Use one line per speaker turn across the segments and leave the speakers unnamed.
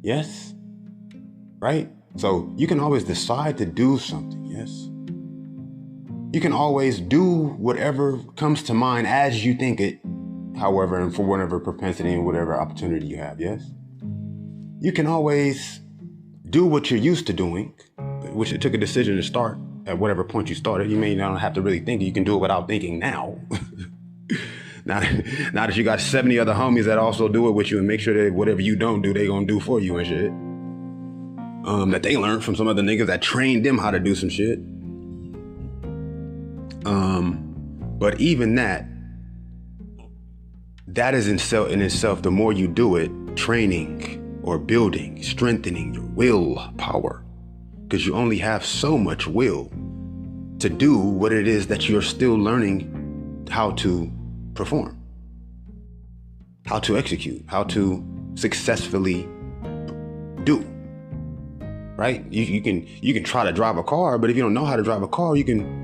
Yes? Right? So you can always decide to do something. Yes? You can always do whatever comes to mind as you think it, however, and for whatever propensity and whatever opportunity you have. Yes? You can always do what you're used to doing, which it took a decision to start at whatever point you started. You may not have to really think. You can do it without thinking now. Now that you got 70 other homies that also do it with you and make sure that whatever you don't do, they gonna do for you and shit. That they learned from some other niggas that trained them how to do some shit. But even that is in itself, the more you do it, training or building, strengthening your willpower, because you only have so much will to do what it is that you're still learning how to perform, how to execute, how to successfully do. Right? You can try to drive a car, but if you don't know how to drive a car, you can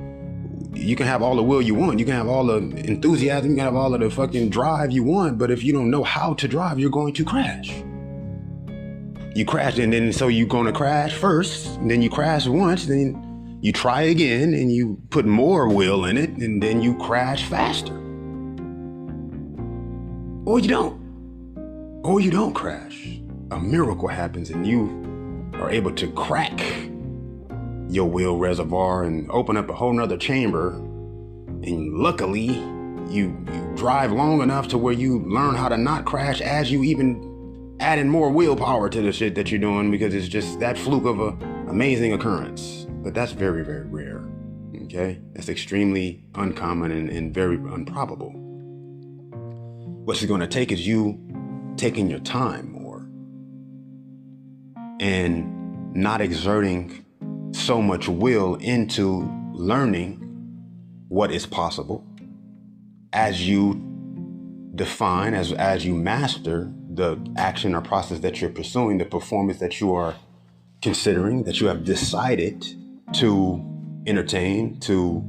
have all the will you want. You can have all the enthusiasm. You can have all of the fucking drive you want. But if you don't know how to drive, you're going to crash. You crash, and then so you're going to crash first. And then you crash once. Then you try again, and you put more will in it, and then you crash faster. Or you don't. Or you don't crash. A miracle happens, and you are able to crack your will reservoir and open up a whole nother chamber. And luckily, you drive long enough to where you learn how to not crash as you even adding more willpower to the shit that you're doing, because it's just that fluke of a amazing occurrence. But that's very, very rare. Okay? That's extremely uncommon and very improbable. What's it going to take is you taking your time more and not exerting so much will into learning what is possible as you define, as you master the action or process that you're pursuing, the performance that you are considering, that you have decided to entertain, to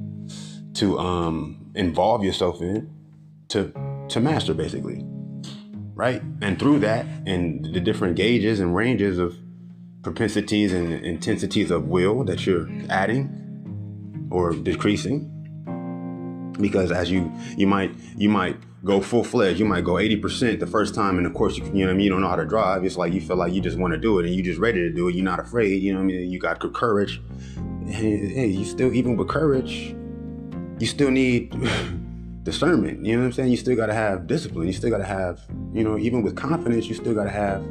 involve yourself in, to master, basically, right? And through that, and the different gauges and ranges of propensities and intensities of will that you're adding or decreasing, because as you might go full-fledged, you might go 80% the first time, and of course, you know what I mean, you don't know how to drive. It's like you feel like you just want to do it, and you're just ready to do it. You're not afraid, you know what I mean? You got courage. Hey, you still, even with courage, you still need discernment. You know what I'm saying? You still got to have discipline. You still got to have, you know, even with confidence, you still got to have.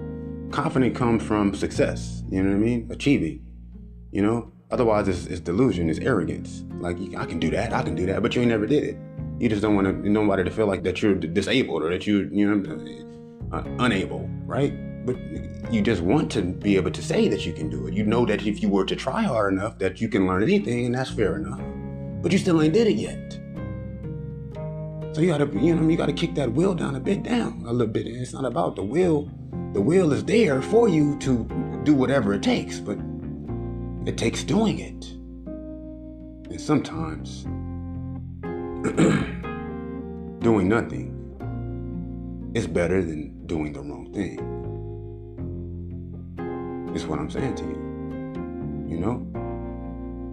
Confidence comes from success. You know what I mean? Achieving. You know. Otherwise, it's delusion. It's arrogance. Like, I can do that, but you ain't never did it. You just don't want nobody to feel like that you're disabled or that you're, you know, unable, right? But you just want to be able to say that you can do it. You know that if you were to try hard enough, that you can learn anything, and that's fair enough. But you still ain't did it yet. So you gotta kick that will down a little bit. And it's not about the will. The will is there for you to do whatever it takes, but it takes doing it. And sometimes doing nothing is better than doing the wrong thing. Is what I'm saying to you. You know?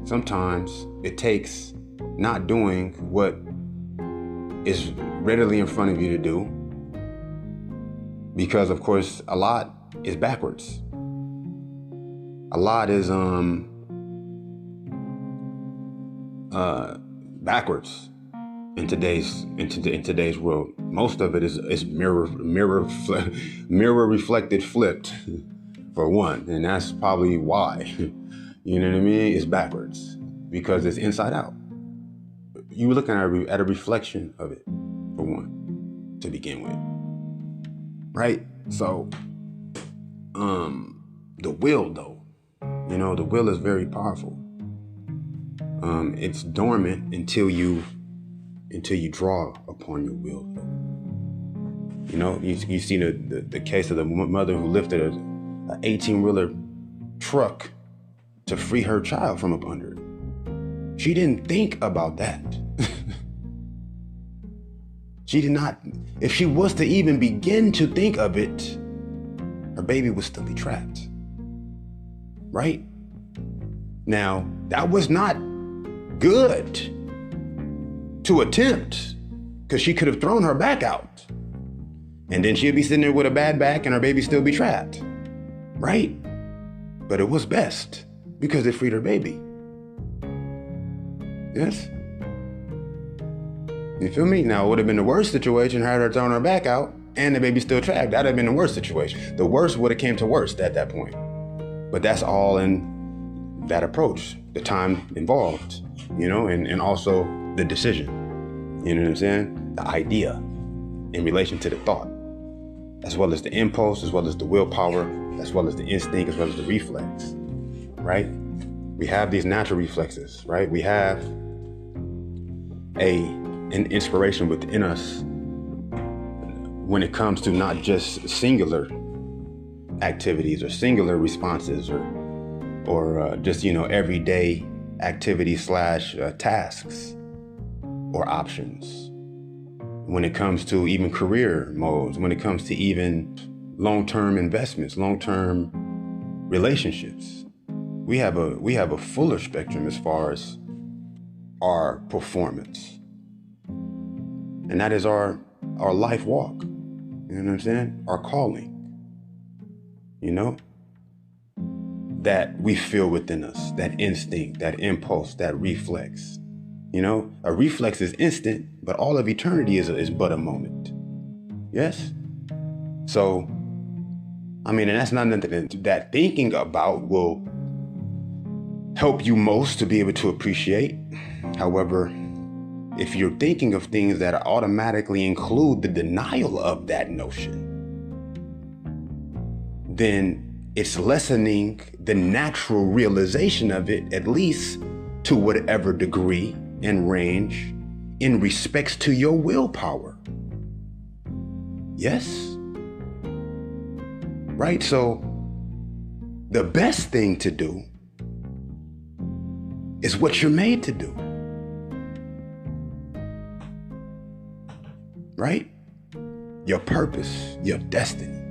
Sometimes it takes not doing what is readily in front of you to do, because of course a lot is backwards. A lot is backwards in today's world. Most of it is mirror reflected flipped, for one, and that's probably why. You know what I mean? It's backwards because it's inside out. You're looking at a reflection of it, for one, to begin with, right? So, the will, though. You know, the will is very powerful. It's dormant until you draw upon your will. You know, you see the case of the mother who lifted a 18-wheeler truck to free her child from up under it. She didn't think about that. She did not. If she was to even begin to think of it, her baby would still be trapped. Right? Now, that was not good to attempt, because she could have thrown her back out. And then she'd be sitting there with a bad back and her baby still be trapped. Right? But it was best because it freed her baby. Yes? You feel me? Now, it would have been the worst situation had her thrown her back out and the baby still trapped. That'd have been the worst situation. The worst would have came to worst at that point. But that's all in that approach, the time involved, and also the decision. You know what I'm saying? The idea in relation to the thought, as well as the impulse, as well as the willpower, as well as the instinct, as well as the reflex, right? We have these natural reflexes, right? We have an inspiration within us when it comes to not just singular activities or singular responses or just, everyday activities / tasks or options. When it comes to even career modes, when it comes to even long-term investments, long-term relationships, we have a fuller spectrum as far as our performance. And that is our life walk. You know what I'm saying? Our calling. That we feel within us, that instinct, that impulse, that reflex. A reflex is instant, but all of eternity is but a moment. Yes? So, and that's not nothing that thinking about will help you most to be able to appreciate. However, if you're thinking of things that automatically include the denial of that notion, then it's lessening the natural realization of it, at least to whatever degree and range in respects to your willpower. Yes? Right? So the best thing to do is what you're made to do. Right? Your purpose, your destiny.